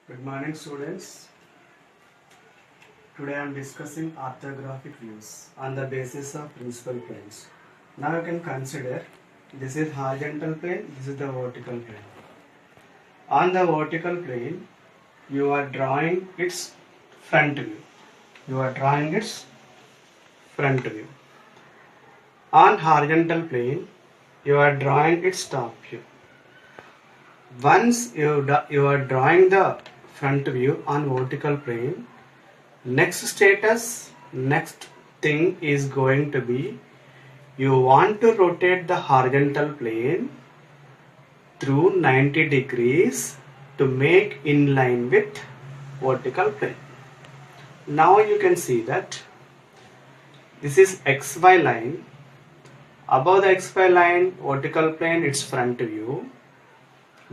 Good morning, students. Today I am discussing orthographic views on the basis of principal planes. Now you can consider this is horizontal plane, this is the vertical plane. On the vertical plane, you are drawing its front view. On horizontal plane, you are drawing its top view. Once you are drawing the front view on vertical plane, next thing is going to be you want to rotate the horizontal plane through 90 degrees to make in line with vertical plane. Now you can see that this is XY line. Above the XY line, vertical plane, its front view.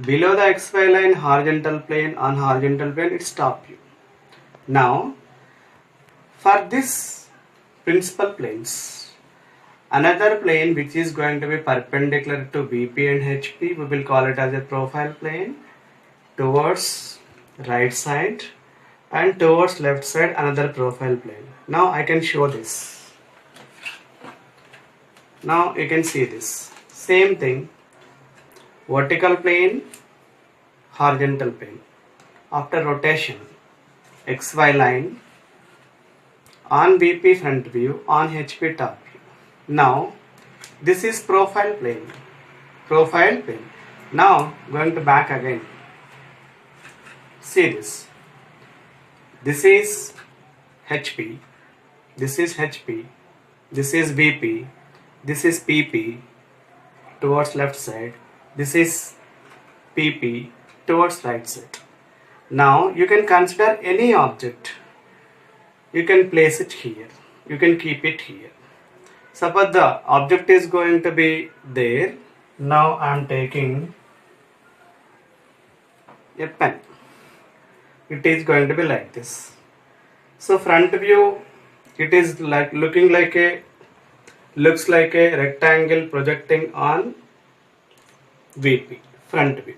Below the XY line, horizontal plane, on horizontal plane, its top view. Now, for this principal planes, another plane which is going to be perpendicular to VP and HP, we will call it as a profile plane, towards right side, and towards left side another profile plane. Now I can show this. Now you can see this. Same thing. Vertical plane, horizontal plane. After rotation, XY line, on VP front view, on HP top view. Now, this is profile plane. Now, going to back again. See this. This is HP. This is HP. This is VP. This is PP towards left side. This is PP towards right side. Now you can consider any object. You can place it here. You can keep it here. Suppose the object is going to be there. Now I am taking a pen. It is going to be like this. So front view, it is like looks like a rectangle projecting on VP, front view.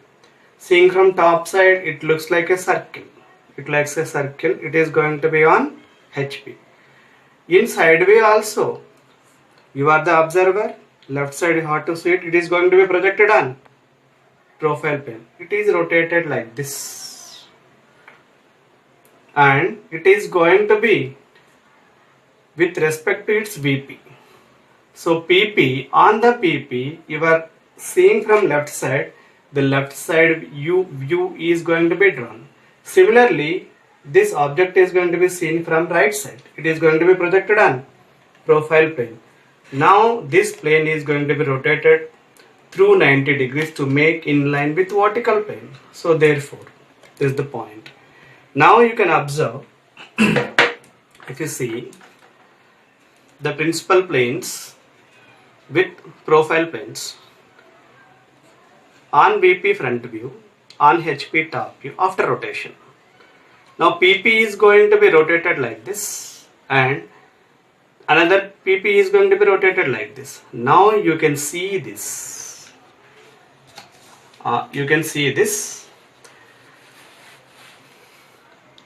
Seeing from top side, it looks like a circle. It is going to be on HP. In side view also, you are the observer. Left side you have to see it. It is going to be projected on profile plane. It is rotated like this. And it is going to be with respect to its VP. So PP, on the PP, you are seeing from left side, the left side view is going to be drawn. Similarly, this object is going to be seen from right side. It is going to be projected on profile plane. Now this plane is going to be rotated through 90 degrees to make in line with vertical plane. So therefore, this is the point. Now you can observe, if you see the principal planes with profile planes, on VP front view, on HP top view after rotation. Now PP is going to be rotated like this and another PP is going to be rotated like this. Now you can see this.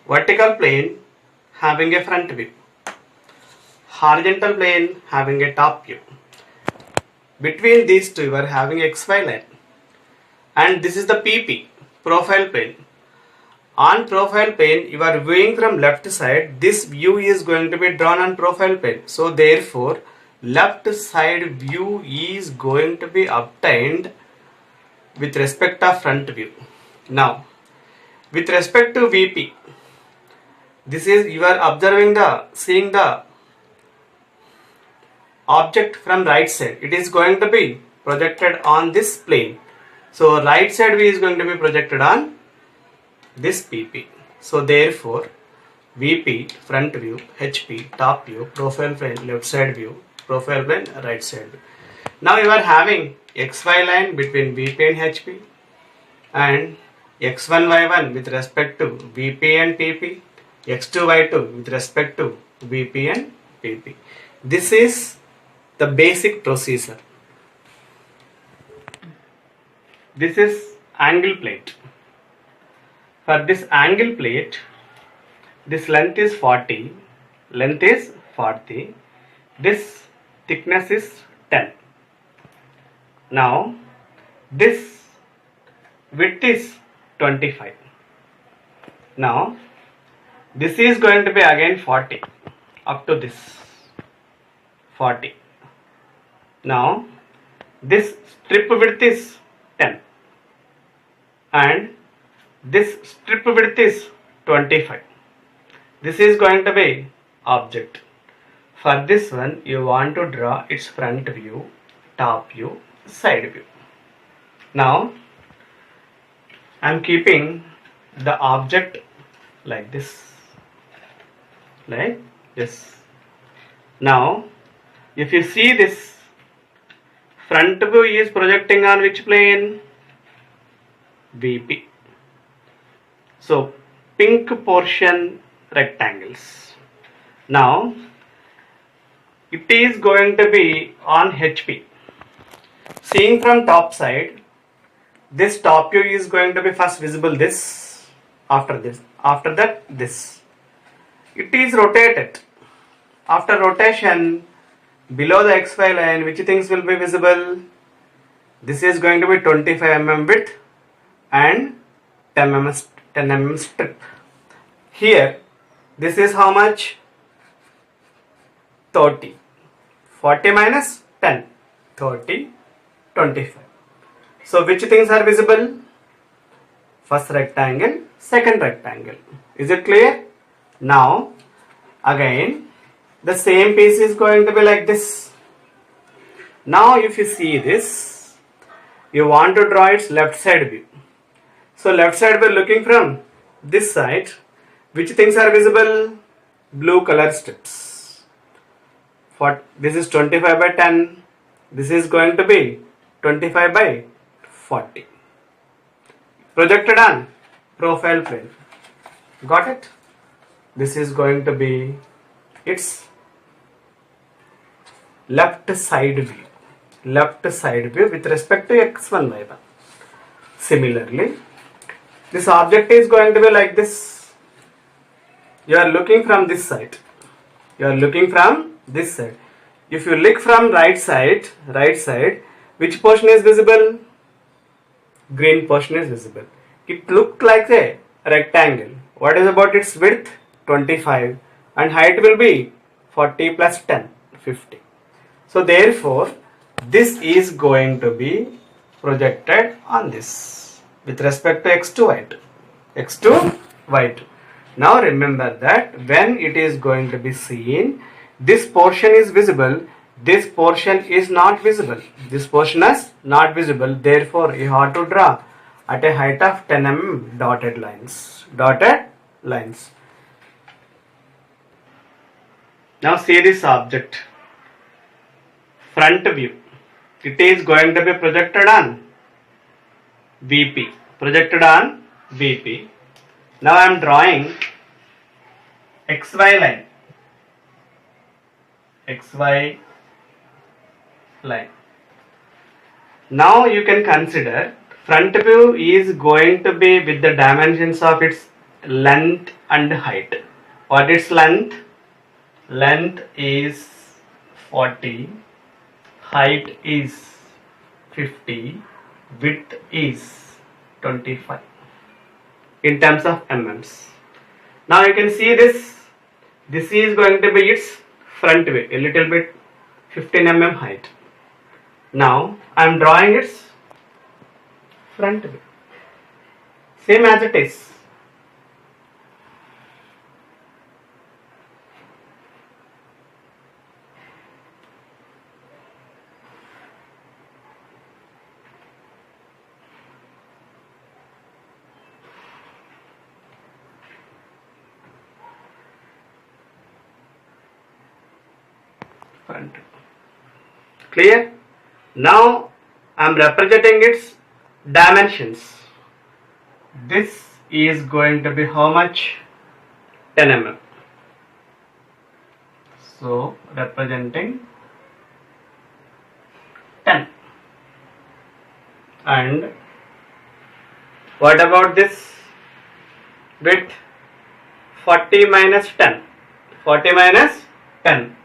Vertical plane having a front view. Horizontal plane having a top view. Between these two, you are having XY line. And this is the PP, profile plane. On profile plane, you are viewing from left side. This view is going to be drawn on profile plane. So therefore, left side view is going to be obtained with respect of front view. Now, with respect to VP, this is you are seeing the object from right side. It is going to be projected on this plane. So right side view is going to be projected on this PP. So therefore, VP front view, HP top view, profile plane left side view, profile plane right side view. Now you are having XY line between VP and HP and X1 Y1 with respect to VP and PP, X2 Y2 with respect to VP and PP. This is the basic procedure. This is angle plate. For this angle plate, this length is 40, this thickness is 10. Now this width is 25. Now this is going to be again 40 up to this 40. Now this strip width is 10 and this strip width is 25. This is going to be object. For this one you want to draw its front view, top view, side view. Now I am keeping the object like this. Now if you see this, front view is projecting on which plane? VP. So pink portion rectangles. Now it is going to be on HP. Seeing from top side, this top view is going to be first visible this, after that this. It is rotated. After rotation, below the XY line, which things will be visible? This is going to be 25 mm width and 10 mm strip. Here, this is how much? 30. 40 minus 10. 30, 25. So which things are visible? First rectangle, second rectangle. Is it clear? Now, again, the same piece is going to be like this. Now if you see this, you want to draw its left side view. So left side view looking from this side, which things are visible? Blue color strips. This is 25 by 10. This is going to be 25 by 40. Projected on profile plane. Got it? This is going to be its left side view. Left side view with respect to x1, y1. Similarly, this object is going to be like this. You are looking from this side. If you look from right side, which portion is visible? Green portion is visible. It looks like a rectangle. What is about its width? 25 and height will be 40 plus 10, 50. So therefore, this is going to be projected on this with respect to x2, y2. Now remember that when it is going to be seen, this portion is visible, this portion is not visible. This portion is not visible. Therefore, you have to draw at a height of 10 mm dotted lines. Now see this object. Front view. It is going to be projected on VP. Now I am drawing XY line. Now you can consider front view is going to be with the dimensions of its length and height. What is length? Length is 40, height is 50, width is 25 in terms of mm. Now you can see this is going to be its front view, a little bit 15 mm height. Now I am drawing its front view, same as it is. Front. Clear? Now I am representing its dimensions. This is going to be how much? 10 mm. So representing 10. And what about this? with 40 minus 10. 40 minus 10.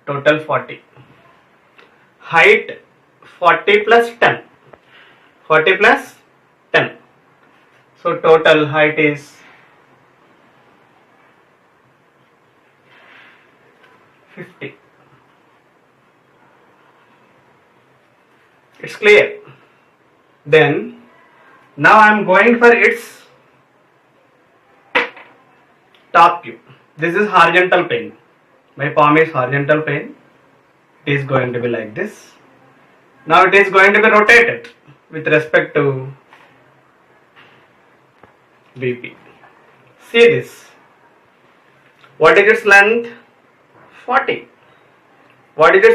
Total 40. Height 40 plus 10. 40 plus 10. So total height is 50. It's clear. Then now I am going for its top view. This is horizontal plane. My palm is horizontal plane. It is going to be like this. Now it is going to be rotated with respect to BP. See this. What is its length? 40. What is its